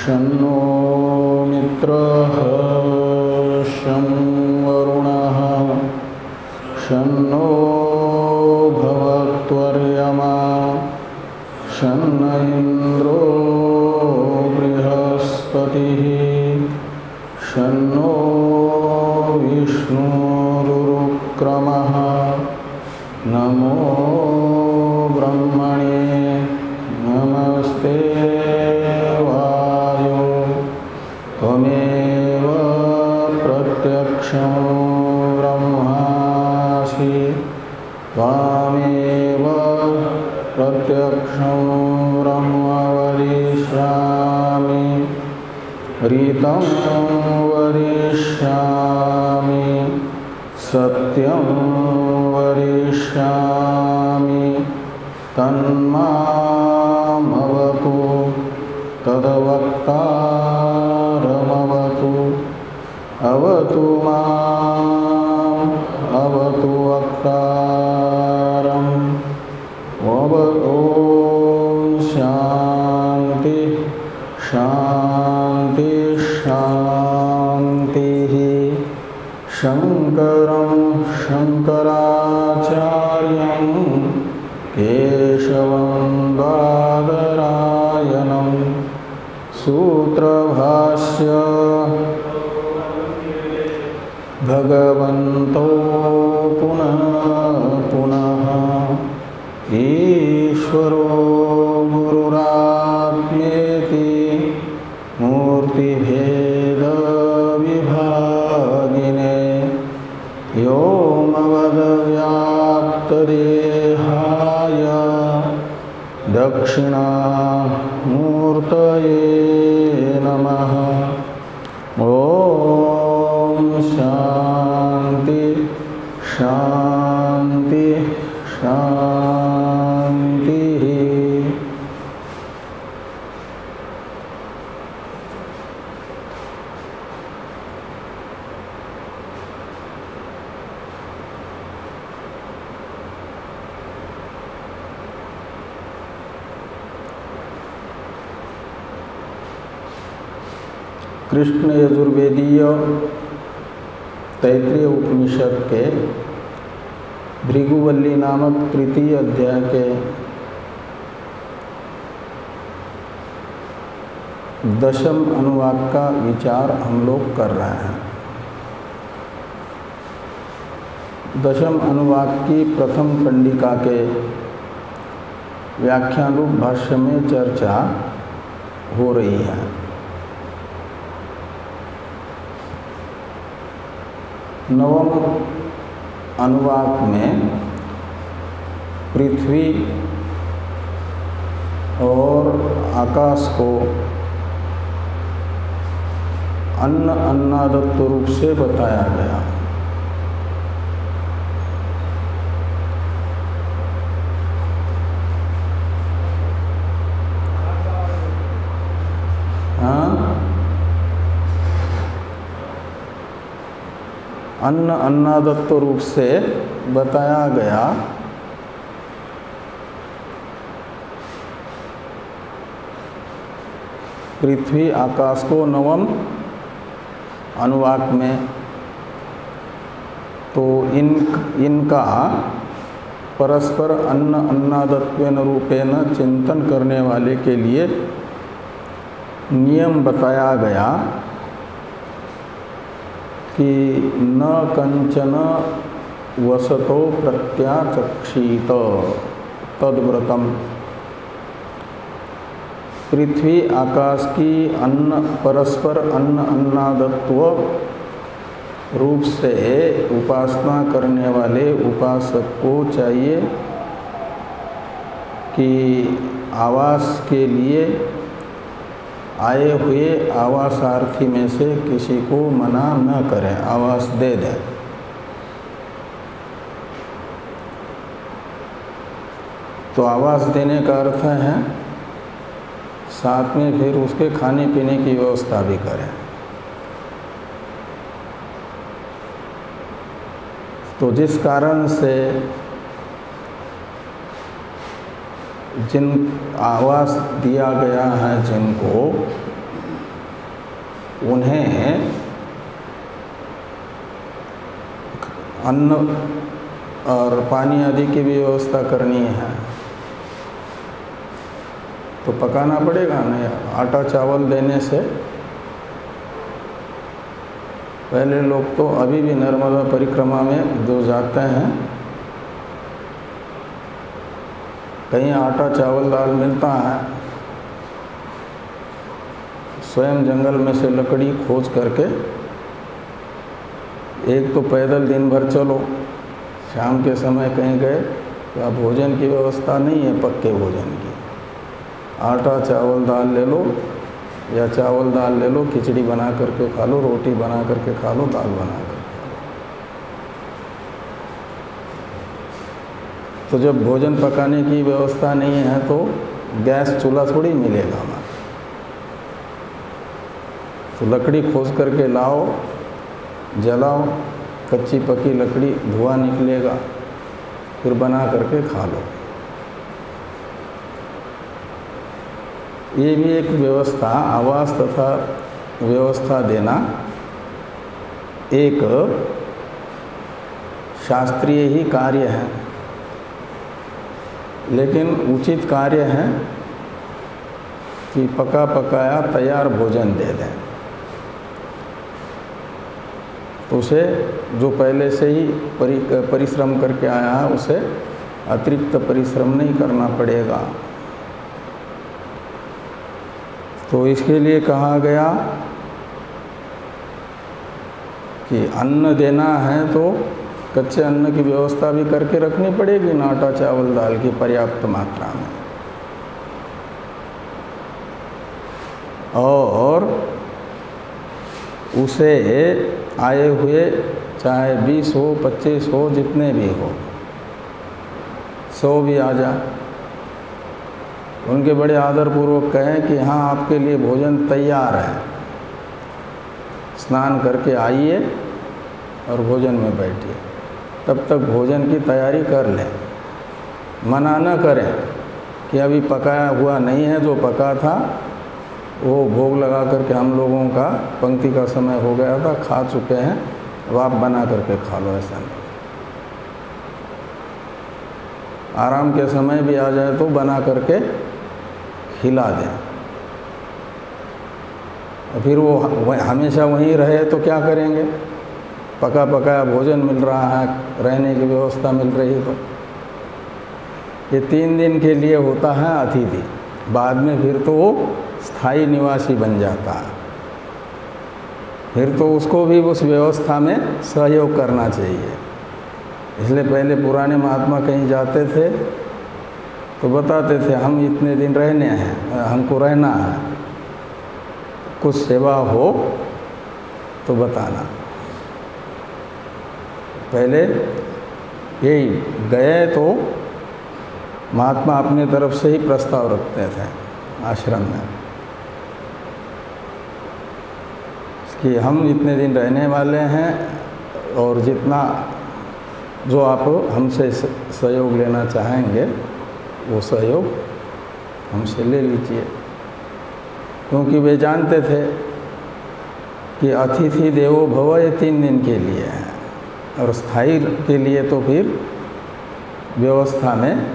शन्नो मित्रः शं वरुणः शन्नो भवत्वर्यमा शन्न इन्द्रो बृहस्पतिः शन्नो विष्णुरुक्रमः नमो ब्रह्मणे नमस्ते वायो त्वमेव प्रत्यक्षं ब्रह्मासि त्वामेव प्रत्यक्षं ब्रह्म वदिष्यामि ऋतं वदिष्यामि सत्यं वदिष्यामि तन्मामवतु तद्वक्तारमवतु अवतु माम् अवतु वक्तारम् ॐ शान्ति शान्ति शान्तिः। शङ्करं शङ्कराचार्यं केशवं बादरायणं सूत्रभाष्य भगवन्तौ पुनः पुनः ईश्वरो गुरुरात्मेति मूर्तिभेदविभागिने व्योमवद्व्याप्तदेहाय दक्षिणामूर्तये नमः। ॐ शान्ति शान्ति शान्तिः। कृष्ण यजुर्वेदीय तैत्रीय उपनिषद के भृगुवल्ली नामक तृतीय अध्याय के 10वें अनुवाक का विचार हम लोग कर रहे हैं। 10वें अनुवाक की प्रथम कंडिका के व्याख्यान रूप भाष्य में चर्चा हो रही है। नवम अनुवाक में पृथ्वी और आकाश को अन्न अन्नादत्त रूप से बताया गया। अन्न अन्नादत्त रूप से बताया गया। पृथ्वी आकाश को नवम अनुवाक में तो इनका परस्पर अन्न अन्नादत्वेन रूपेण चिंतन करने वाले के लिए नियम बताया गया कि न कंचन वसतो प्रत्याचक्षीत तद्व्रतम। पृथ्वी आकाश की परस्पर अन्न अन्नादत्व रूप से उपासना करने वाले उपासक को चाहिए कि आवास के लिए आए हुए आवासार्थी में से किसी को मना न करें, आवास दे दें। तो आवास देने का अर्थ है साथ में फिर उसके खाने पीने की व्यवस्था भी करें। तो जिस कारण से जिन आवास दिया गया है जिनको, उन्हें अन्न और पानी आदि की भी व्यवस्था करनी है, तो पकाना पड़ेगा नहीं। आटा चावल देने से पहले लोग तो अभी भी नर्मदा परिक्रमा में जो जाते हैं, कहीं आटा चावल दाल मिलता है, स्वयं जंगल में से लकड़ी खोज करके, एक तो पैदल दिन भर चलो, शाम के समय कहीं गए, या भोजन की व्यवस्था नहीं है पक्के भोजन की, आटा चावल दाल ले लो, या चावल दाल ले लो, खिचड़ी बना करके खा लो, रोटी बना करके खा लो, दाल बना करके खा लो। तो जब भोजन पकाने की व्यवस्था नहीं है तो गैस चूल्हा थोड़ी मिलेगा हमारा। तो लकड़ी खोज करके लाओ, जलाओ, कच्ची पकी लकड़ी धुआं निकलेगा, फिर बना करके खा लो। ये भी एक व्यवस्था, आवास तथा व्यवस्था देना एक शास्त्रीय ही कार्य है, लेकिन उचित कार्य है कि पका पकाया तैयार भोजन दे दें। तो उसे जो पहले से ही परिश्रम करके आया है, उसे अतिरिक्त परिश्रम नहीं करना पड़ेगा। तो इसके लिए कहा गया कि अन्न देना है तो कच्चे अन्न की व्यवस्था भी करके रखनी पड़ेगी ना, आटा चावल दाल की पर्याप्त मात्रा में। और उसे आए हुए चाहे 20 हो, 25 हो, जितने भी हो, 100 भी आ जाए, उनके बड़े आदरपूर्वक कहें कि हाँ आपके लिए भोजन तैयार है, स्नान करके आइए और भोजन में बैठिए। तब तक भोजन की तैयारी कर लें, मना न करें कि अभी पकाया हुआ नहीं है, जो पका था वो भोग लगा करके हम लोगों का पंक्ति का समय हो गया था, खा चुके हैं, अब आप बना करके खा लो। ऐसा नहीं, आराम के समय भी आ जाए तो बना करके खिला दें। फिर वो हमेशा वहीं रहे तो क्या करेंगे? पका पकाया भोजन मिल रहा है, रहने की व्यवस्था मिल रही, तो ये 3 दिन के लिए होता है अतिथि, बाद में फिर तो वो स्थायी निवासी बन जाता है। फिर तो उसको भी उस व्यवस्था में सहयोग करना चाहिए। इसलिए पहले पुराने महात्मा कहीं जाते थे तो बताते थे हम इतने दिन रहने हैं, हमको रहना है, कुछ सेवा हो तो बताना। पहले यही गए तो महात्मा अपने तरफ से ही प्रस्ताव रखते थे आश्रम में कि हम इतने दिन रहने वाले हैं और जितना जो आप हमसे सहयोग लेना चाहेंगे वो सहयोग हमसे ले लीजिए। क्योंकि वे जानते थे कि अतिथि देवो भव ये 3 दिन के लिए है, और स्थायी के लिए तो फिर व्यवस्था में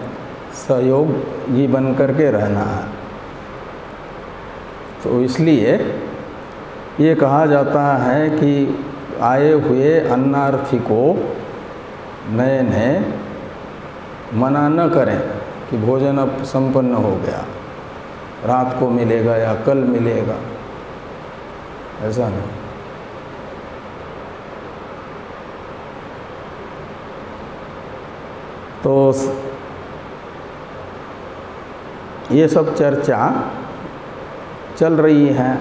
सहयोगी बन करके रहना है। तो इसलिए ये कहा जाता है कि आए हुए अन्नार्थी को नए नए मना न करें कि भोजन अब संपन्न हो गया, रात को मिलेगा या कल मिलेगा, ऐसा नहीं। तो ये सब चर्चा चल रही है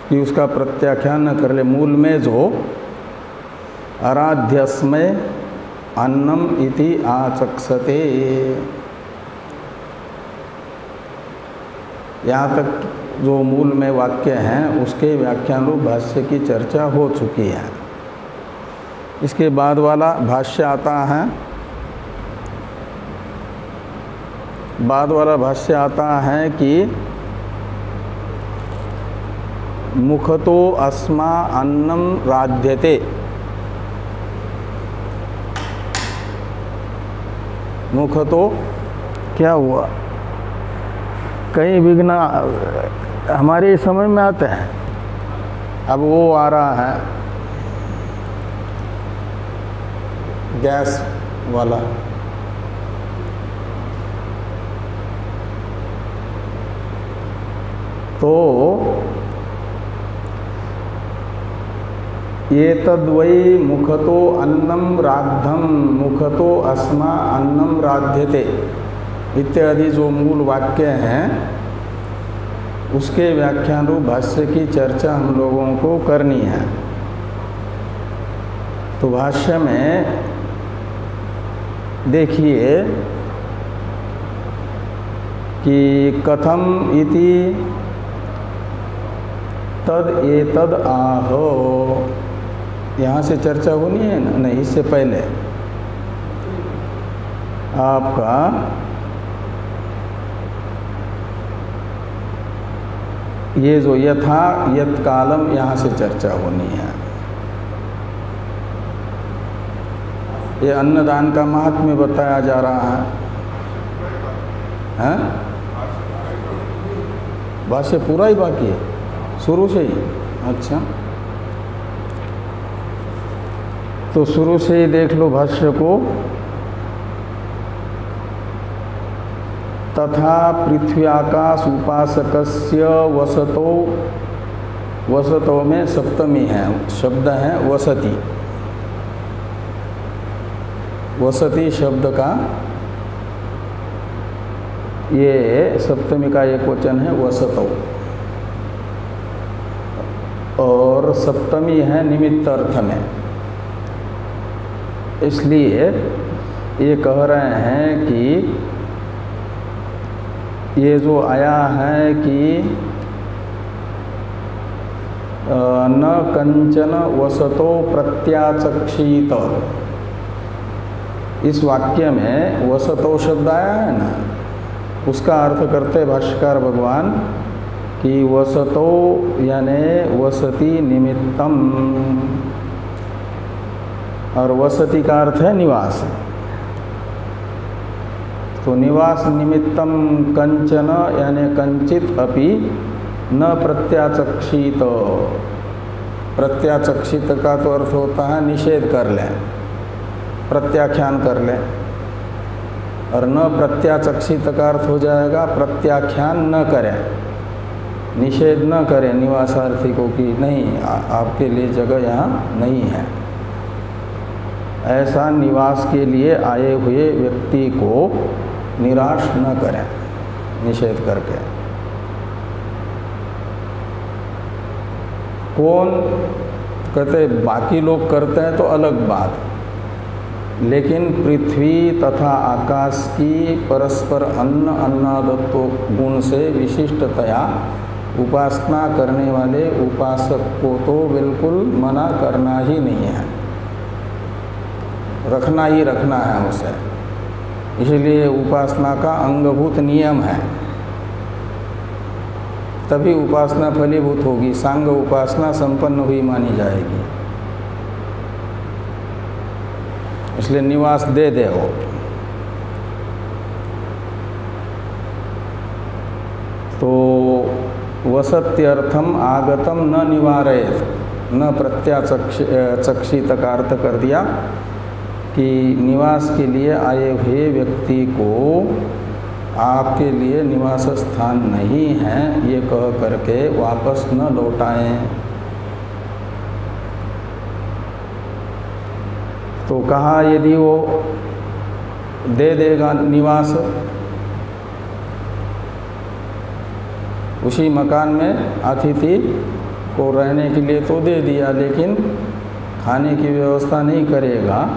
कि उसका प्रत्याख्यान न कर ले। मूल में जो आराध्यस्मय अन्नम इति आचक्षते, यहाँ तक जो मूल में वाक्य हैं उसके व्याख्यान रूप भाष्य की चर्चा हो चुकी है। इसके बाद वाला भाष्य आता है, बाद वाला भाष्य आता है कि मुखतो अस्मा अन्नम राध्यते। मुखतो क्या हुआ, कई विघ्न हमारे समझ में आते हैं। अब वो आ रहा है गैस वाला, तो ये तद्वै मुखतो अन्नम राद्धम मुखतो अस्मा अन्नम राध्यते इत्यादि जो मूल वाक्य हैं उसके व्याख्यान रूप भाष्य की चर्चा हम लोगों को करनी है। तो भाष्य में देखिए कि कथम इति तद एतद आहो, यहाँ से चर्चा होनी है ना? नहीं, इससे पहले आपका ये जो यथा यत कालम, यहाँ से चर्चा होनी है। ये अन्नदान का महात्म्य बताया जा रहा है, हैं? भाष्य पूरा ही बाकी है, शुरू से ही। अच्छा, तो शुरू से ही देख लो भाष्य को। तथा पृथ्वी आकाश उपासकस्य वसतो, वसतो में सप्तमी है, शब्द है वसति। वसति शब्द का ये सप्तमी का एक वचन है वसतो, और सप्तमी है निमित्त अर्थ में। इसलिए ये कह रहे हैं कि ये जो आया है कि न कंचन वसतो प्रत्याचक्षित, इस वाक्य में वसतो शब्द आया है ना, उसका अर्थ करते भाष्यकार भगवान कि वसतो यानी वसति निमित्तम, और वसति का अर्थ है निवास। तो निवास निमित्तम कंचन यानी कंचित अपि न प्रत्याचक्षित। प्रत्याचक्षित का तो अर्थ होता है निषेध कर लें, प्रत्याख्यान कर लें, और न प्रत्याचक्षित का अर्थ हो जाएगा प्रत्याख्यान न करें, निषेध न करें निवासार्थी को कि नहीं आपके लिए जगह यहाँ नहीं है। ऐसा निवास के लिए आए हुए व्यक्ति को निराश न करें निषेध करके। कौन कहते, बाकी लोग करते हैं तो अलग बात, लेकिन पृथ्वी तथा आकाश की परस्पर अन्न अन्नादत्व गुण से विशिष्टतया उपासना करने वाले उपासक को तो बिल्कुल मना करना ही नहीं है, रखना ही रखना है उसे। इसलिए उपासना का अंगभूत नियम है, तभी उपासना फलीभूत होगी, सांग उपासना संपन्न हुई मानी जाएगी। इसलिए निवास दे दे हो। तो वसत्यर्थम आगतम न निवारयेत, न प्रत्याचक्षित का अर्थ कर दिया कि निवास के लिए आए हुए व्यक्ति को आपके लिए निवास स्थान नहीं है, ये कह करके वापस न लौटाएं। तो कहा यदि वो दे देगा निवास, उसी मकान में अतिथि को रहने के लिए तो दे दिया, लेकिन खाने की व्यवस्था नहीं करेगा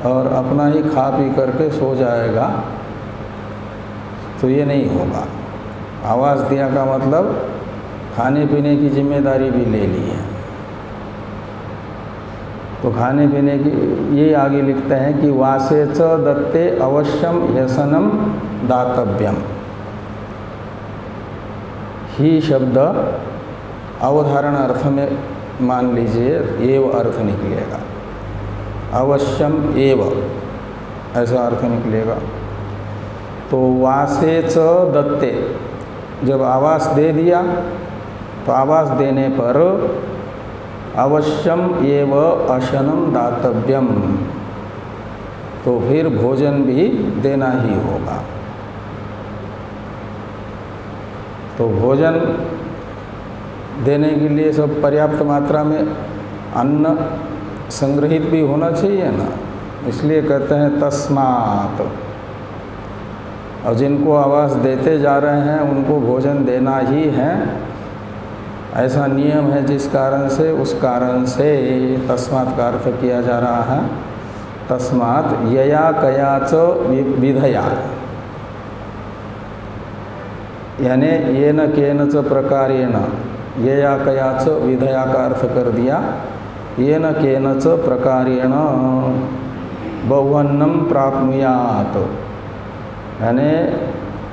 और अपना ही खा पी करके सो जाएगा, तो ये नहीं होगा। आवास दिया का मतलब खाने पीने की जिम्मेदारी भी ले ली है। तो खाने पीने की ये आगे लिखते हैं कि वासे च दत्ते अवश्यम यसनम दातव्यम। ही शब्द अवधारण अर्थ में मान लीजिए एव अर्थ निकलेगा, अवश्यम एव ऐसा अर्थ निकलेगा। तो वासे च दत्ते, जब आवास दे दिया तो आवास देने पर अवश्यम एव अशनम दातव्यम, तो फिर भोजन भी देना ही होगा। तो भोजन देने के लिए सब पर्याप्त मात्रा में अन्न संग्रहित भी होना चाहिए ना, इसलिए कहते हैं तस्मात्। और जिनको आवास देते जा रहे हैं उनको भोजन देना ही है, ऐसा नियम है जिस कारण से, उस कारण से तस्मात् का अर्थ किया जा रहा है। तस्मात् यया कया च विधया, यानी येन केन च प्रकारेण, यया कया च विधया का अर्थ कर दिया, येन केन च प्रकारेण बहुवन्नम प्राप्नुयात, यानी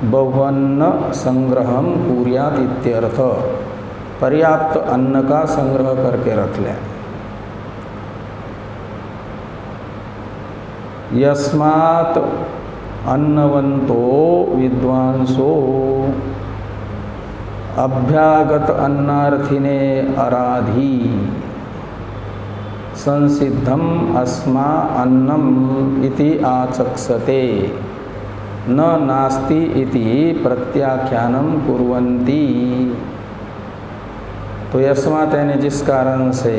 बहुवन्न संग्रहम कुर्यात इत्यर्थ, पर्याप्त अन्न का संग्रह करके रख लें। यस्मात् अन्नवंतो विद्वांसो अभ्यागत अन्नार्थिने अराधी संसिद्धम अस्मा अन्नम इति आचक्षते न नास्ति इति प्रत्याख्यानम कुर्वन्ति। तो यस्मात् यानी जिस कारण से,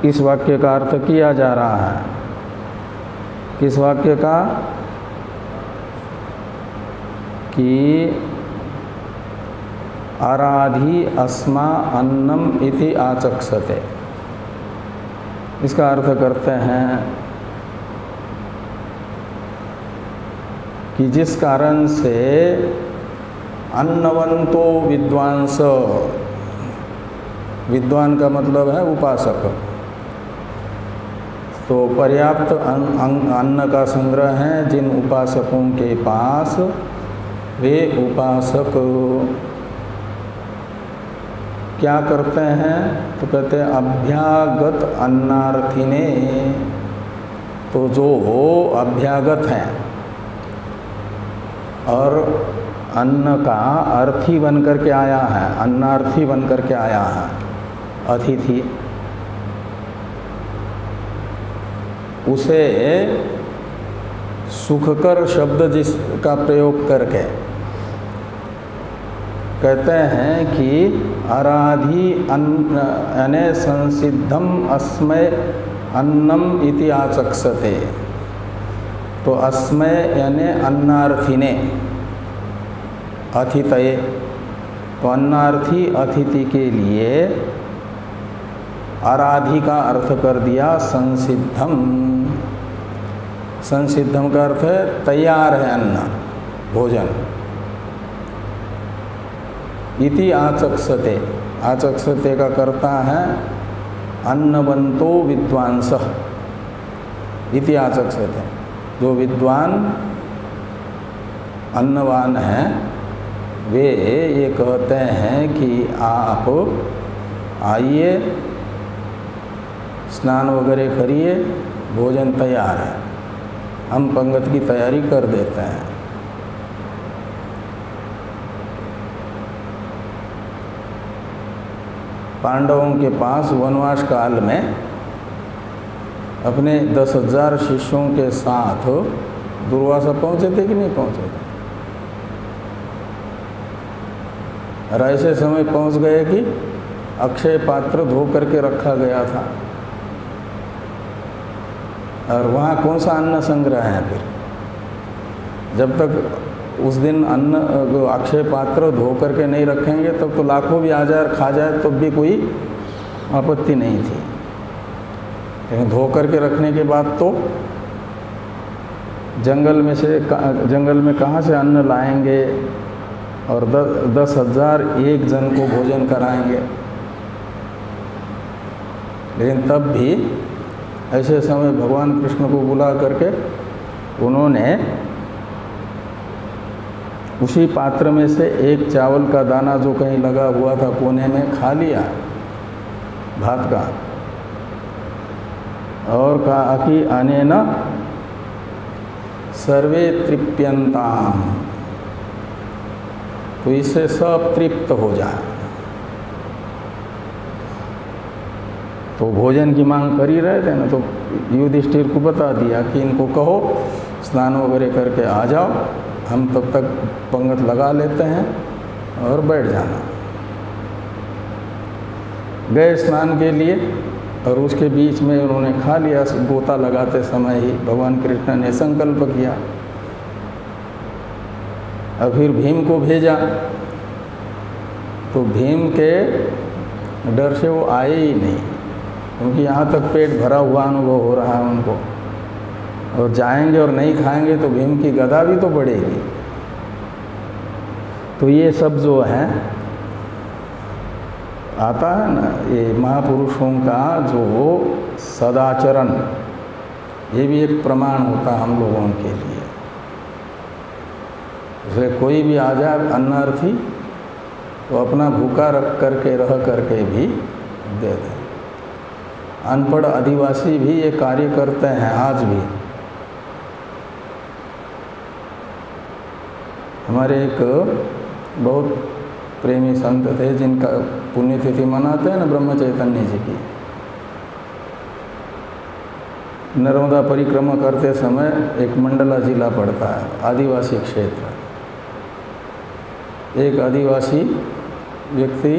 इस वाक्य का अर्थ किया जा रहा है। किस वाक्य का? कि आराधी अस्मा अन्नम इति आचक्षते, इसका अर्थ करते हैं कि जिस कारण से अन्नवंतो विद्वांस, विद्वान का मतलब है उपासक, तो पर्याप्त अन्न का संग्रह है जिन उपासकों के पास, वे उपासक क्या करते हैं? तो कहते हैं अभ्यागत अन्नार्थिने, तो जो अभ्यागत हैं और अन्न का अर्थी बन करके आया है, अन्नार्थी बन करके आया है, अतिथि, उसे सुखकर शब्द जिसका प्रयोग करके कहते हैं कि आराधी अन्न यानी संसिद्धम अस्मय अन्नम इति आचक्षते। तो अस्मय यानी अन्नार्थिने अतिथये, तो अन्नार्थी अतिथि के लिए आराधी का अर्थ कर दिया संसिद्धम। संसिद्धम का अर्थ है तैयार है अन्न, भोजन। इति आचक्षते, आचक्षते का करता है अन्नवंतो विद्वांस, इति आचक्षते, जो विद्वान अन्नवान हैं वे ये कहते हैं कि आप आइए, स्नान वगैरह करिए, भोजन तैयार है, हम पंगत की तैयारी कर देते हैं। पांडवों के पास वनवास काल में अपने 10,000 शिष्यों के साथ दुर्वासा पहुँचे थे कि नहीं पहुँचे थे? और ऐसे समय पहुँच गए कि अक्षय पात्र धो करके रखा गया था, और वहाँ कौन सा अन्न संग्रह है फिर? जब तक उस दिन अन्न अक्षय पात्र धो करके नहीं रखेंगे तब तो लाखों भी आ जाए और खा जाए तब भी कोई आपत्ति नहीं थी, लेकिन धो करके रखने के बाद तो जंगल में कहाँ से अन्न लाएंगे, और 10,000 एक जन को भोजन कराएंगे। लेकिन तब भी ऐसे समय भगवान कृष्ण को बुला करके उन्होंने उसी पात्र में से एक चावल का दाना जो कहीं लगा हुआ था कोने में खा लिया भात का, और कहा कि अनेन सर्वे तृप्यन्ताम, तो इससे सब तृप्त हो जाए। तो भोजन की मांग कर ही रहे थे ना, तो युधिष्ठिर को बता दिया कि इनको कहो स्नान वगैरह करके आ जाओ, हम तब तक पंगत लगा लेते हैं और बैठ जाना। गए स्नान के लिए, और उसके बीच में उन्होंने खा लिया। गोता लगाते समय ही भगवान कृष्ण ने संकल्प किया, और फिर भीम को भेजा। तो भीम के डर से वो आए ही नहीं, क्योंकि यहाँ तक पेट भरा हुआ अनुभव हो रहा है उनको, और जाएंगे और नहीं खाएंगे तो भीम की गदा भी तो बढ़ेगी। तो ये सब जो है आता है ना, ये महापुरुषों का जो सदाचरण, ये भी एक प्रमाण होता है हम लोगों के लिए। इसलिए कोई भी आ जाए अन्नार्थी तो अपना भूखा रख करके रह करके भी दे दें। अनपढ़ आदिवासी भी ये कार्य करते हैं आज भी। हमारे एक बहुत प्रेमी संत थे जिनका पुण्यतिथि मनाते हैं ना, ब्रह्म चैतन्य जी की। नर्मदा परिक्रमा करते समय एक मंडला जिला पड़ता है, आदिवासी क्षेत्र। एक आदिवासी व्यक्ति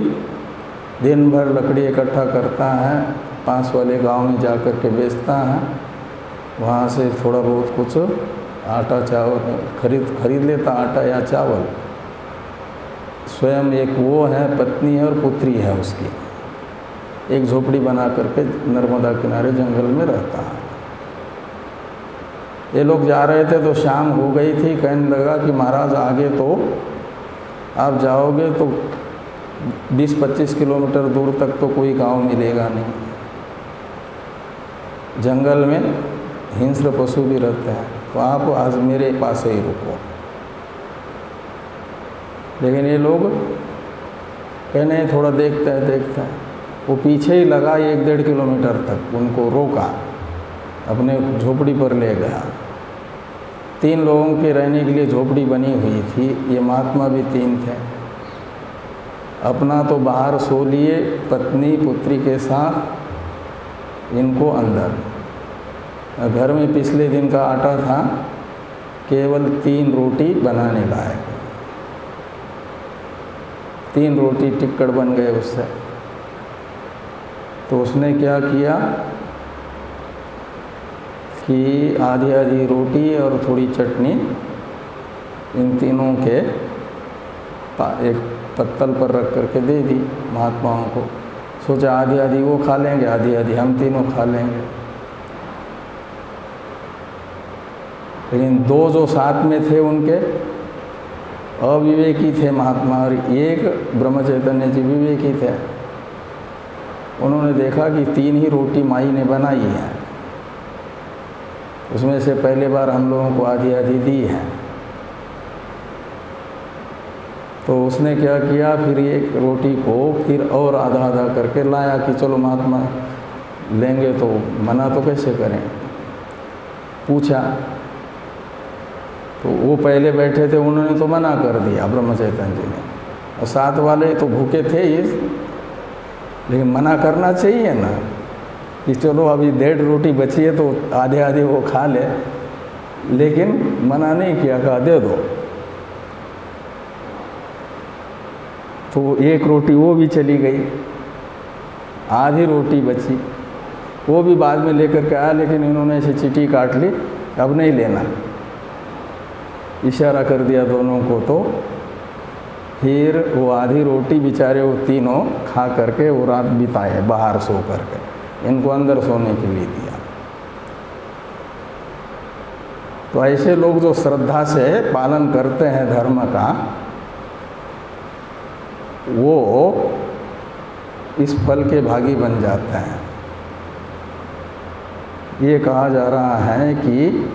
दिन भर लकड़ी इकट्ठा करता है, पास वाले गांव में जाकर के बेचता है, वहाँ से थोड़ा बहुत कुछ आटा चावल खरीद लेता, आटा या चावल। स्वयं एक वो है, पत्नी है और पुत्री है उसकी, एक झोपड़ी बना करके नर्मदा किनारे जंगल में रहता है। ये लोग जा रहे थे तो शाम हो गई थी, कहने लगा कि महाराज आगे तो आप जाओगे तो 20-25 किलोमीटर दूर तक तो कोई गांव मिलेगा नहीं, जंगल में हिंस्र पशु भी रहते हैं, तो आप आज मेरे पास ही रुको। लेकिन ये लोग कहने थोड़ा देखते हैं। वो पीछे ही लगा 1-1.5 किलोमीटर तक, उनको रोका, अपने झोपड़ी पर ले गया। 3 लोगों के रहने के लिए झोपड़ी बनी हुई थी, ये महात्मा भी 3 थे। अपना तो बाहर सो लिए, पत्नी पुत्री के साथ इनको अंदर। घर में पिछले दिन का आटा था, केवल 3 रोटी बनाने लायक। 3 रोटी टिक्कड़ बन गए उससे। तो उसने क्या किया कि आधी रोटी और थोड़ी चटनी इन तीनों के एक पत्तल पर रख करके दे दी महात्माओं को। सोचा आधी वो खा लेंगे, आधी हम तीनों खा लेंगे। लेकिन 2 जो साथ में थे उनके अविवेकी थे महात्मा, और एक ब्रह्म चैतन्य जी विवेकी थे। उन्होंने देखा कि 3 ही रोटी माई ने बनाई है, उसमें से पहले बार हम लोगों को आधी दी है। तो उसने क्या किया, फिर एक रोटी को फिर और आधा करके लाया कि चलो महात्मा लेंगे तो मना तो कैसे करें। पूछा तो वो पहले बैठे थे, उन्होंने तो मना कर दिया ब्रह्म चैतन्य जी ने, और साथ वाले तो भूखे थे ही। लेकिन मना करना चाहिए ना कि चलो अभी 1.5 रोटी बची है तो आधे वो खा ले, लेकिन मना नहीं किया, कहा दे दो। तो 1 रोटी वो भी चली गई, आधी रोटी बची, वो भी बाद में लेकर के आया। लेकिन इन्होंने ऐसे चीटी काट ली, अब नहीं लेना, इशारा कर दिया दोनों को। तो फिर वो आधी रोटी बेचारे वो तीनों खा करके वो रात बिताए बाहर सो करके, इनको अंदर सोने के लिए दिया। तो ऐसे लोग जो श्रद्धा से पालन करते हैं धर्म का, वो इस फल के भागी बन जाते हैं। ये कहा जा रहा है कि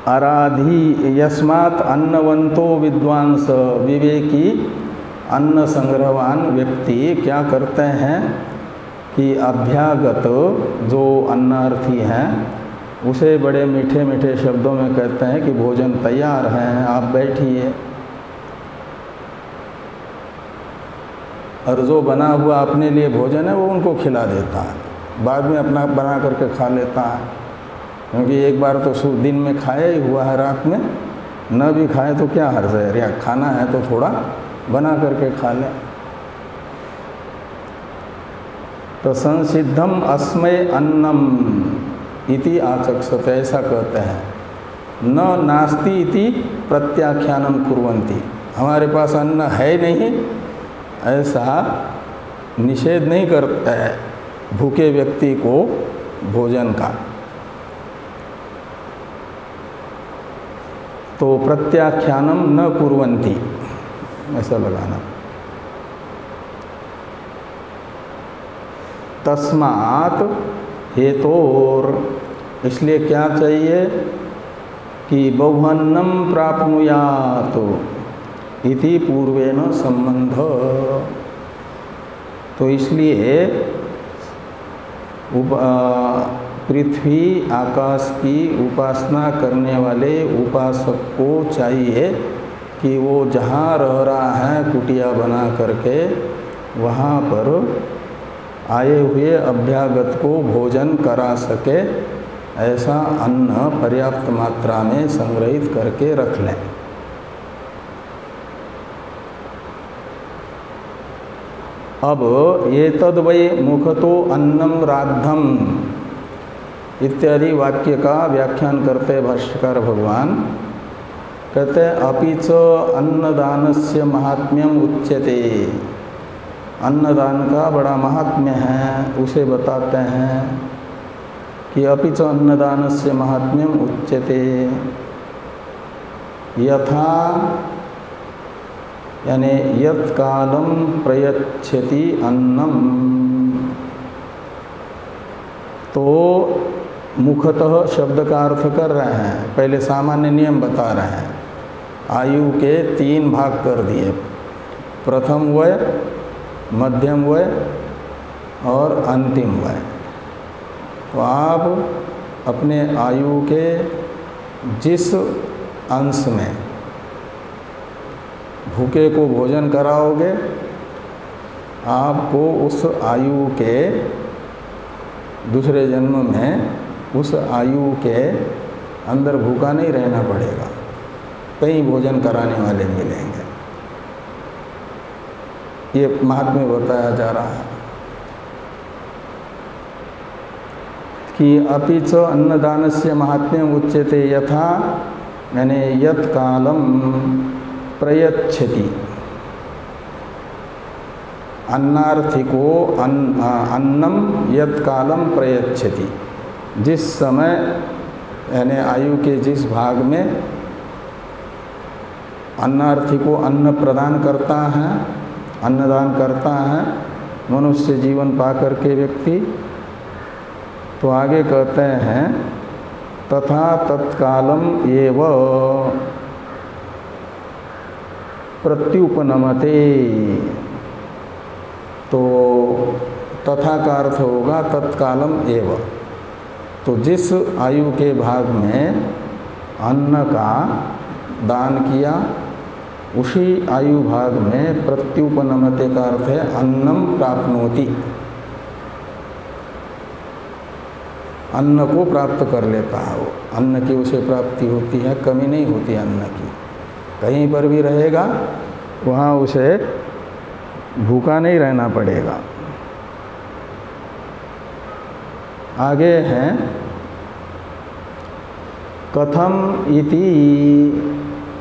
आराधी यस्मात् अन्नवंतो विद्वांस विवेकी अन्न संग्रहवान व्यक्ति क्या करते हैं कि अभ्यागत जो अन्नार्थी हैं उसे बड़े मीठे मीठे शब्दों में कहते हैं कि भोजन तैयार है, आप बैठिए। और जो बना हुआ अपने लिए भोजन है वो उनको खिला देता है, बाद में अपना बना करके खा लेता है। क्योंकि एक बार तो दिन में खाया ही हुआ है, रात में न भी खाए तो क्या हर्ज है, या खाना है तो थोड़ा बना करके खा लें। तो संसिद्धम अस्मय अन्नम इति आचक्षत, ऐसा कहते हैं। न नास्ति इति प्रत्याख्यानम कुर्वन्ति, हमारे पास अन्न है नहीं ऐसा निषेध नहीं करता है भूखे व्यक्ति को भोजन का। तो प्रत्याख्यानम न कुर्वन्ति ऐसा लगाना। तस्मात् हेतोर, इसलिए क्या चाहिए कि बहुअन्नम प्राप्नुयात इति पूर्वेण संबंध। तो इसलिए पृथ्वी आकाश की उपासना करने वाले उपासक को चाहिए कि वो जहाँ रह रहा है कुटिया बना करके वहाँ पर आए हुए अभ्यागत को भोजन करा सके, ऐसा अन्न पर्याप्त मात्रा में संग्रहित करके रख लें। अब ये तद वै मुखतो अन्नम राद्धम इत्यादि वाक्य का व्याख्यान करते भाष्यकार भगवान कहते हैं अपिच अन्नदानस्य महात्म्यम उच्यते, अन्नदान का बड़ा महात्म्य है उसे बताते हैं कि अपिच अन्नदानस्य महात्म्यम उच्यते यथा, यानी यत् कालम प्रयच्छति अन्नम। तो मुखतः शब्द का अर्थ कर रहे हैं, पहले सामान्य नियम बता रहे हैं। आयु के 3 भाग कर दिए, प्रथम वय, मध्यम वय और अंतिम वय। तो आप अपने आयु के जिस अंश में भूखे को भोजन कराओगे, आपको उस आयु के दूसरे जन्म में उस आयु के अंदर भूखा नहीं रहना पड़ेगा, कई भोजन कराने वाले मिलेंगे। ये महात्म्य बताया जा रहा है कि अपिच अन्नदानस्य महात्म्यम उच्यते यथा, यानी यत् कालम प्रयच्छति, अन्नार्थी को अन्नम यत् कालम प्रयच्छति, जिस समय यानी आयु के जिस भाग में अन्नार्थी को अन्न प्रदान करता है, अन्नदान करता है मनुष्य जीवन पा करके व्यक्ति, तो आगे कहते हैं तथा तत्कालम एव प्रत्युपनमते। तो तथा का अर्थ होगा तत्कालम एव, तो जिस आयु के भाग में अन्न का दान किया उसी आयु भाग में प्रत्युपनमते का अर्थ है अन्नम प्राप्नोति, अन्न को प्राप्त कर लेता है वो, अन्न की उसे प्राप्ति होती है, कमी नहीं होती अन्न की। कहीं पर भी रहेगा वहाँ उसे भूखा नहीं रहना पड़ेगा। आगे हैं कथम इति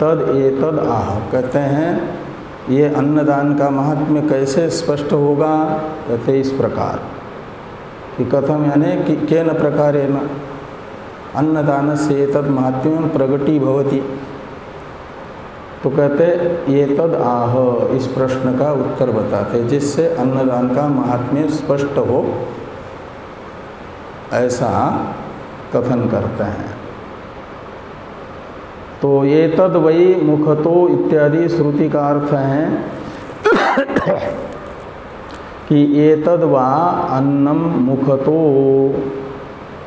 तद एतद आह, कहते हैं ये अन्नदान का महात्म्य कैसे स्पष्ट होगा, कहते इस प्रकार कि कथम यानी कि केन प्रकारेण, अन्नदानस्य एतद् महात्म्यं प्रगटीभवति। तो कहते ये तद आह, इस प्रश्न का उत्तर बताते जिससे अन्नदान का महात्म्य स्पष्ट हो, ऐसा कथन करते हैं। तो ये तद वही मुखतो इत्यादि श्रुति का अर्थ है कि ये तद वा अन्नम मुखतो,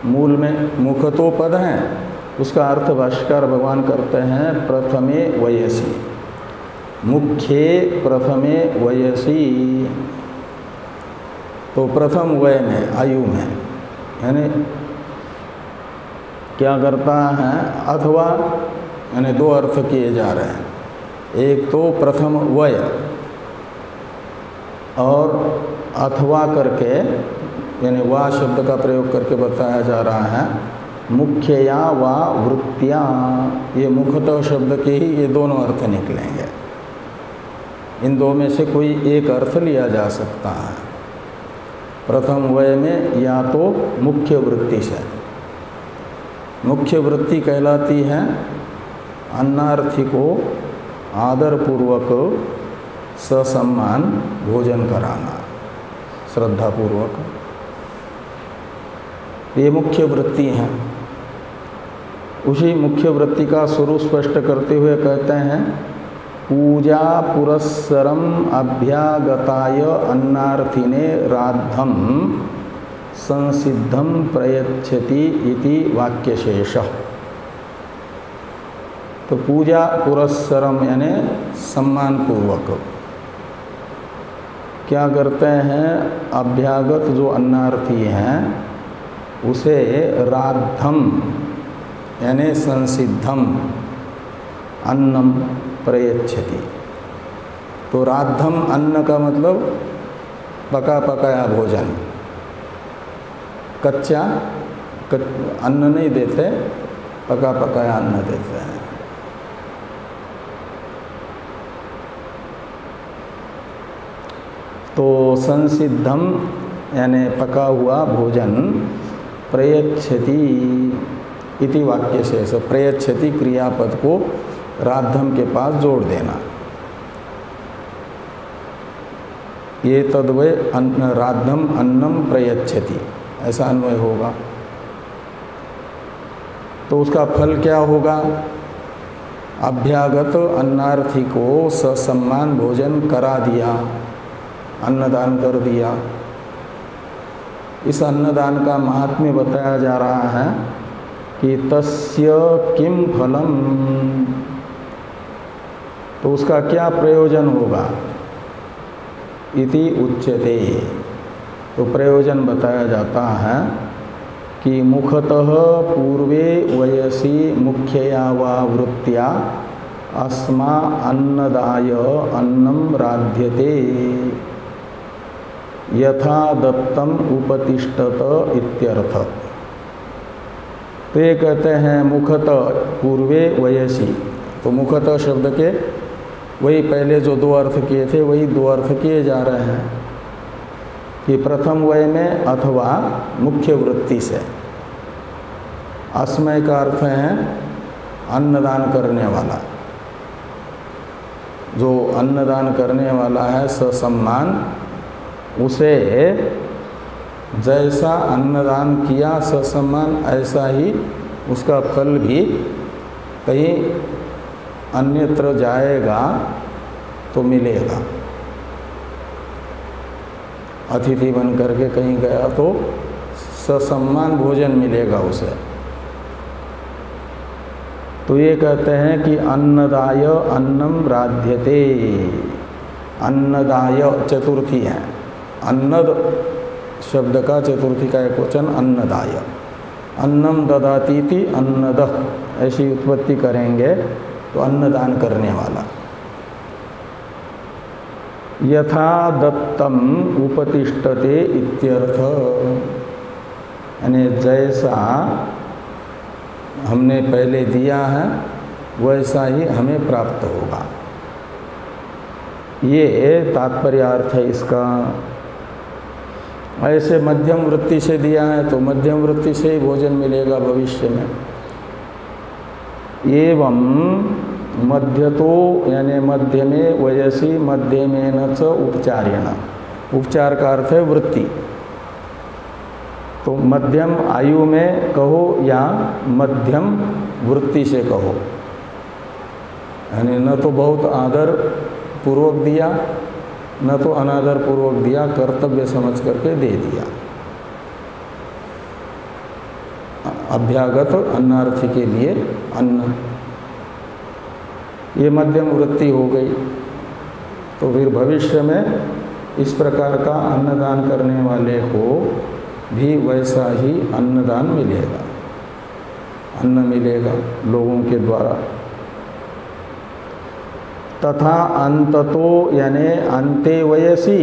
मूल में मुखतो पद है, उसका अर्थ भाष्यकार भगवान करते हैं प्रथमे वयसी, मुख्ये प्रथमे वयसी। तो प्रथम वय में, आयु में, यानी क्या करता है, अथवा यानी दो अर्थ किए जा रहे हैं। एक तो प्रथम वय और अथवा करके, यानी वा शब्द का प्रयोग करके बताया जा रहा है मुख्यया वा वृत्तिया। ये मुखतः शब्द के ही ये दोनों अर्थ निकलेंगे। इन दो में से कोई एक अर्थ लिया जा सकता है। प्रथम वय में या तो मुख्य वृत्ति से, मुख्य वृत्ति कहलाती है अन्नार्थी को आदरपूर्वक ससम्मान भोजन कराना, श्रद्धापूर्वक, ये मुख्य वृत्ति है। उसी मुख्य वृत्ति का स्वरूप स्पष्ट करते हुए कहते हैं पूजा पुरस्सरम अभ्यागताय अन्नार्थिने राद्धम संसिद्धम प्रयच्छति इति वाक्यशेषः। तो पूजा पुरस्सरम यानी सम्मान पूर्वक क्या करते हैं, अभ्यागत जो अन्नार्थी हैं उसे राद्धम यानी संसिद्धम अन्नम प्रयच्छति। तो राद्धम अन्न का मतलब पका पकाया भोजन, कच्चा अन्न नहीं देते, पका पकाया अन्न देते हैं। तो संसिद्धम यानी पका हुआ भोजन प्रयच्छति इति वाक्य से प्रयच्छति क्रियापद को राद्धम के पास जोड़ देना। ये तद्वय राद्धम अन्नम प्रयच्छति, ऐसा अन्वय होगा। तो उसका फल क्या होगा, अभ्यागत अन्नार्थी को ससम्मान भोजन करा दिया, अन्नदान कर दिया। इस अन्नदान का महात्म्य बताया जा रहा है कि तस्य किम फलम, तो उसका क्या प्रयोजन होगा, इति उच्यते। तो प्रयोजन बताया जाता है कि मुखतः पूर्वे वयसी मुख्यया वा वृत्त्या अस्मा अन्नदाय अन्नम राध्यते यथा दत्तम उपतिष्ठत इत्यर्थ। तो ये कहते हैं मुखतः पूर्वे वयसी, तो मुखतः शब्द के वही पहले जो दो अर्थ किए थे वही दो अर्थ किए जा रहे हैं कि प्रथम वय में अथवा मुख्य वृत्ति से। अस्मय का अर्थ है अन्नदान करने वाला, जो अन्नदान करने वाला है ससम्मान, उसे जैसा अन्नदान किया ससम्मान ऐसा ही उसका फल भी कहीं अन्यत्र जाएगा तो मिलेगा। अतिथि बन करके कहीं गया तो ससम्मान भोजन मिलेगा उसे। तो ये कहते हैं कि अन्नदाय अन्नम राध्यते, अन्नदाय चतुर्थी है, अन्नद शब्द का चतुर्थी का एक वचन अन्नदाय, अन्नम ददातीति अन्नदः, ऐसी उत्पत्ति करेंगे तो अन्नदान करने वाला। यथा दत्तम उपतिष्ठते इत्यर्थ, यानी जैसा हमने पहले दिया है वैसा ही हमें प्राप्त होगा, ये तात्पर्यार्थ है इसका। ऐसे मध्यम वृत्ति से दिया है तो मध्यम वृत्ति से ही भोजन मिलेगा भविष्य में। एवं मध्यतो यानी मध्य में वयसी मध्यमेन च उपचारेण, उपचार का अर्थ है वृत्ति। तो मध्यम आयु में कहो या मध्यम वृत्ति से कहो, यानी न तो बहुत आदर पूर्वक दिया न तो अनादर पूर्वक दिया, कर्तव्य समझ करके दे दिया। अभ्यागत अन्नार्थी के लिए अन्न, ये मध्यम वृत्ति हो गई। तो फिर भविष्य में इस प्रकार का अन्नदान करने वाले को भी वैसा ही अन्नदान मिलेगा, अन्न मिलेगा लोगों के द्वारा। तथा अंततो यानी अन्ते वयसी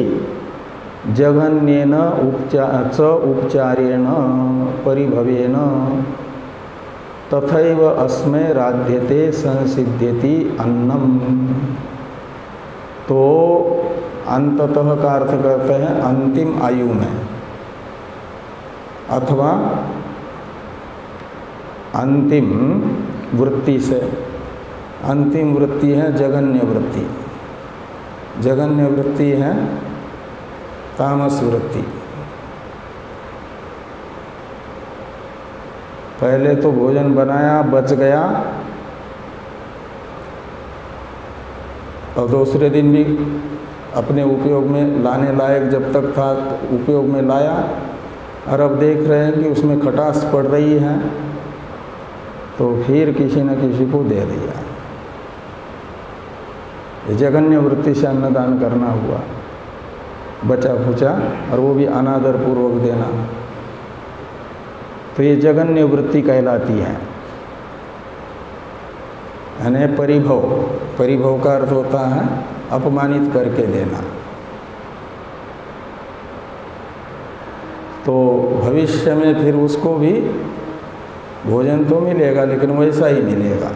जघन्येन उपचारेण परिभवेन तथैव अस्मै राध्यते संसिध्यति अन्नम। तो अंततः का अर्थ करते हैं अंतिम आयु में, अथवा अंतिम वृत्ति से। अंतिम वृत्ति है जघन्य वृत्ति, जघन्य वृत्ति है तामस वृत्ति। पहले तो भोजन बनाया बच गया और दूसरे दिन भी अपने उपयोग में लाने लायक जब तक था उपयोग में लाया, और अब देख रहे हैं कि उसमें खटास पड़ रही है तो फिर किसी न किसी को दे दिया। जघन्य वृत्ति से अन्नदान करना हुआ, बचा खुचा, और वो भी अनादर पूर्वक देना। तो ये जघन्य वृत्ति कहलाती है। यानी परिभव, परिभव का अर्थ होता है अपमानित करके देना। तो भविष्य में फिर उसको भी भोजन तो मिलेगा, लेकिन वैसा ही मिलेगा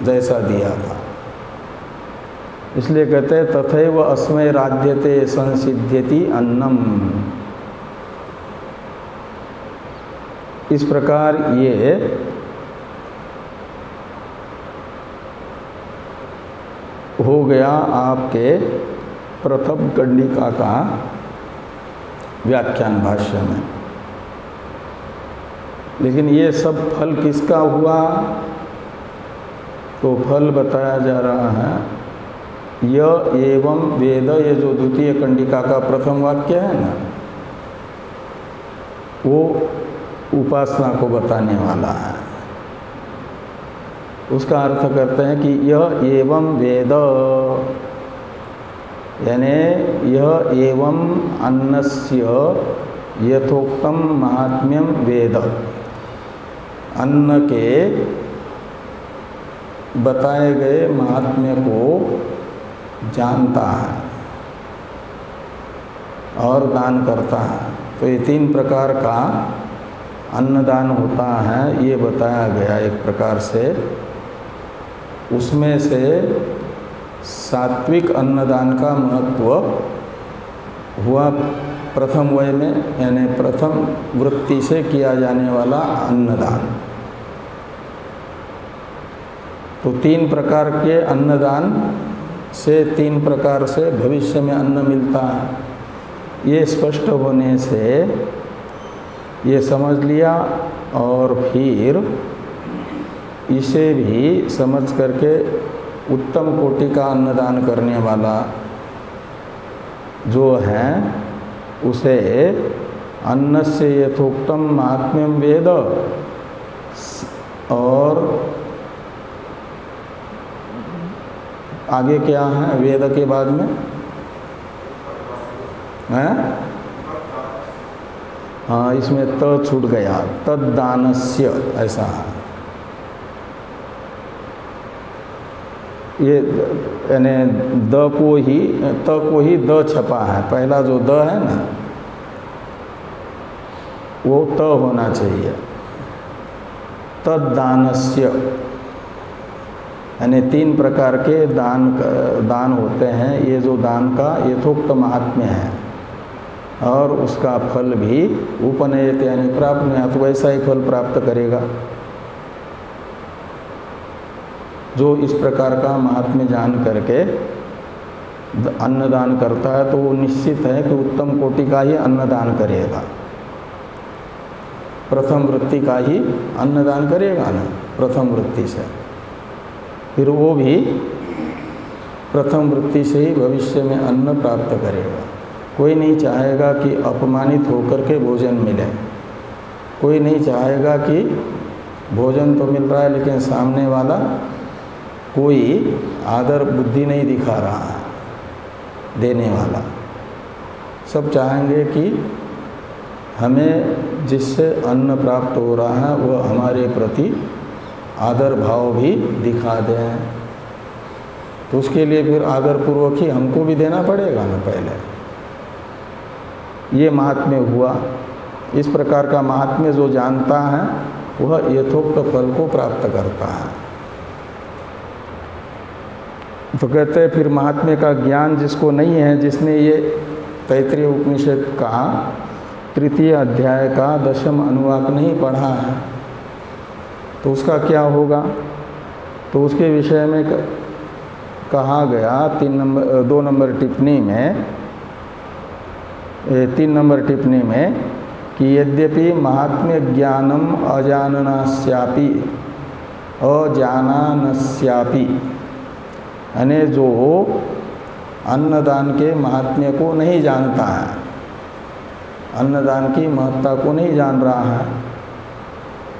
जैसा दिया था। इसलिए कहते हैं तथैव अस्मै राध्यते संसिध्यति अन्नम। इस प्रकार ये हो गया आपके प्रथम कंडिका का व्याख्यान भाष्य में। लेकिन ये सब फल किसका हुआ? तो फल बताया जा रहा है य एवं वेद, ये जो द्वितीय कंडिका का प्रथम वाक्य है ना, वो उपासना को बताने वाला है। उसका अर्थ करते हैं कि यह एवं वेद, यानी यह एवं अन्नस्य यथोक्तम महात्म्यम वेद, अन्न के बताए गए महात्म्य को जानता है और दान करता है। तो ये तीन प्रकार का अन्नदान होता है, ये बताया गया एक प्रकार से। उसमें से सात्विक अन्नदान का महत्व हुआ प्रथम वय में, यानी प्रथम वृत्ति से किया जाने वाला अन्नदान। तो तीन प्रकार के अन्नदान से तीन प्रकार से भविष्य में अन्न मिलता है। ये स्पष्ट होने से ये समझ लिया, और फिर इसे भी समझ करके उत्तम कोटि का अन्नदान करने वाला जो है उसे अन्नस्य यथोक्तम महात्म्यम वेद, और आगे क्या है वेद के बाद में है? हाँ, इसमें त छूट गया, तद्दानस्य ऐसा है। ये यानी द को ही त को ही द छपा है, पहला जो द है ना वो त होना चाहिए। तद्दानस्य यानी तीन प्रकार के दान होते हैं। ये जो दान का यथोक्त महात्म्य है, और उसका फल भी उपनयत यानी प्राप्त में तो वैसा ही फल प्राप्त करेगा। जो इस प्रकार का महात्म्य जान करके अन्नदान करता है तो वो निश्चित है कि उत्तम कोटि का ही अन्नदान करेगा, प्रथम वृत्ति का ही अन्नदान करेगा ना, प्रथम वृत्ति से। फिर वो भी प्रथम वृत्ति से ही भविष्य में अन्न प्राप्त करेगा। कोई नहीं चाहेगा कि अपमानित होकर के भोजन मिले, कोई नहीं चाहेगा कि भोजन तो मिल रहा है लेकिन सामने वाला कोई आदर बुद्धि नहीं दिखा रहा है देने वाला। सब चाहेंगे कि हमें जिससे अन्न प्राप्त हो रहा है वह हमारे प्रति आदर भाव भी दिखा दें, तो उसके लिए फिर आदरपूर्वक ही हमको भी देना पड़ेगा ना पहले। ये महात्म्य हुआ। इस प्रकार का महात्म्य जो जानता है वह यथोक्त फल को प्राप्त करता है। तो कहते हैं फिर महात्म्य का ज्ञान जिसको नहीं है, जिसने ये तैत्तिरीय उपनिषद का 3 अध्याय का 10वां अनुवाक नहीं पढ़ा है, तो उसका क्या होगा? तो उसके विषय में कहा गया 2 नंबर टिप्पणी में 3 नंबर टिप्पणी में कि यद्यपि महात्म्य ज्ञानम अजाननास्यापि अजानानस्यापि, यानी जो अन्नदान के महात्म्य को नहीं जानता है, अन्नदान की महत्ता को नहीं जान रहा है,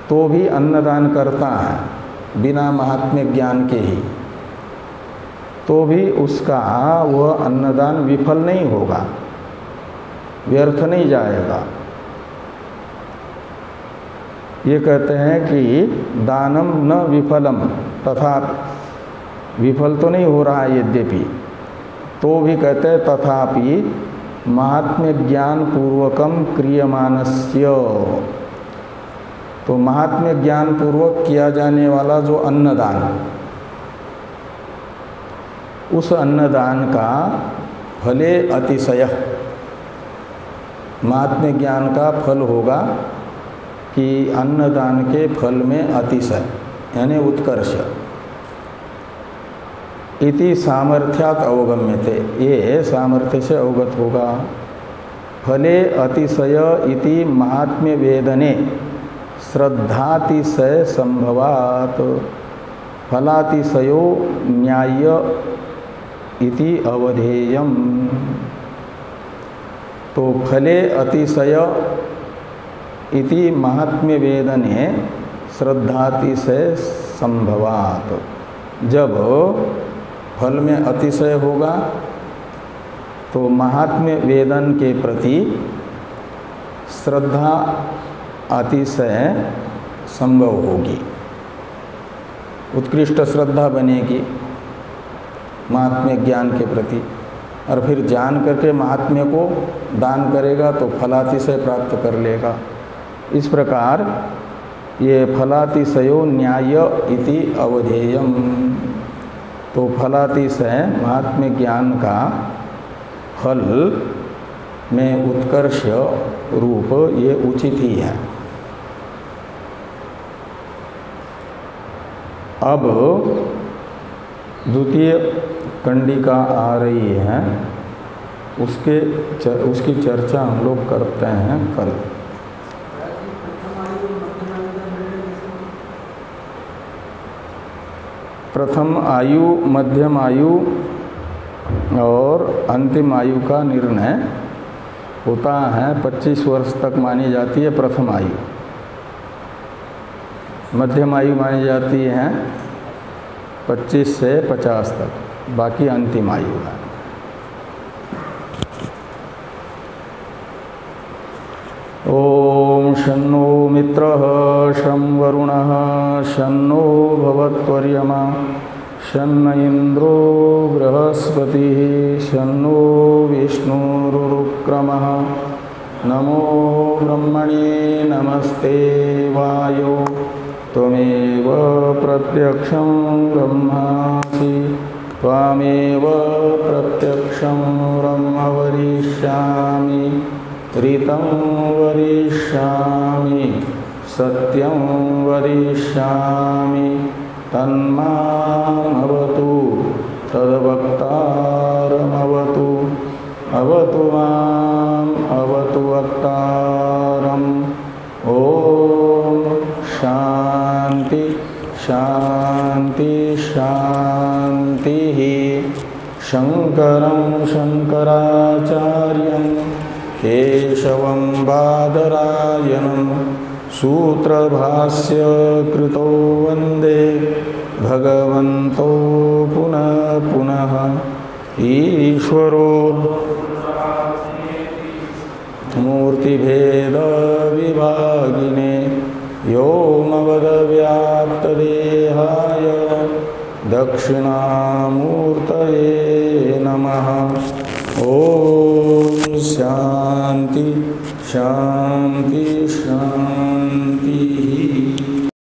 तो भी अन्नदान करता है बिना महात्म्य ज्ञान के ही, तो भी उसका वह अन्नदान विफल नहीं होगा, व्यर्थ नहीं जाएगा। ये कहते हैं कि दानम न विफलम, तथा विफल तो नहीं हो रहा है यद्यपि, तो भी कहते हैं तथापि महात्म्य ज्ञान पूर्वकम क्रियमानस्य, तो महात्म्य ज्ञान पूर्वक किया जाने वाला जो अन्नदान, उस अन्नदान का फले अतिशय, महात्म्य ज्ञान का फल होगा कि अन्नदान के फल में अतिशय यानी उत्कर्ष, इति सामर्थ्यात अवगम्यते, ये सामर्थ्य से अवगत होगा। फले अतिशय इति महात्म्य वेदने श्रद्धातिशय संभवात, फलातिशयो न्याय इति अवधेयम। तो फले अतिशय इति महात्म्य वेदने श्रद्धातिशय संभवात, जब फल में अतिशय होगा तो महात्म्य वेदन के प्रति श्रद्धा अतिशय संभव होगी, उत्कृष्ट श्रद्धा बनेगी महात्म्य ज्ञान के प्रति, और फिर जान करके महात्म्य को दान करेगा तो फलातिशय प्राप्त कर लेगा। इस प्रकार ये फलातिशयो न्याय इति अवधेयम, तो फलातिशय महात्म्य ज्ञान का फल में उत्कर्ष रूप ये उचित ही है। अब द्वितीय कंडिका आ रही है, उसकी चर्चा हम लोग करते हैं कल। प्रथम आयु, मध्यम आयु और अंतिम आयु का निर्णय होता है 25 वर्ष तक मानी जाती है प्रथम आयु, मध्यम आयु मानी जाती है 25 से 50 तक, बाकी अंतिम आयु है। ओम शन्नो मित्रः शं वरुणः शन्नो भवत्वर्यमा शन्न इंद्रो बृहस्पतिः शन्नो विष्णुरुक्रमः। नमो ब्रह्मणे नमस्ते वायो त्वमेव प्रत्यक्षं ब्रह्मासि त्वामेव प्रत्यक्षं ब्रह्म वदिष्यामि। ऋतं वरिष्यामि सत्यं वरिष्यामि तन्मामवतु तद्वक्तारमवतु अवतु माम् अवतु वक्तारम्। ॐ शान्ति शान्ति शान्तिः। शङ्करं शङ्कराचार्यं केशवं बादरायणं सूत्रभाष्यकृतो वन्दे भगवन्तो पुनः पुनः। ईश्वरो मूर्तिभेदविभागिने व्योमवद्व्याप्तदेहाय दक्षिणामूर्तये नमः। ॐ शान्ति शान्ति।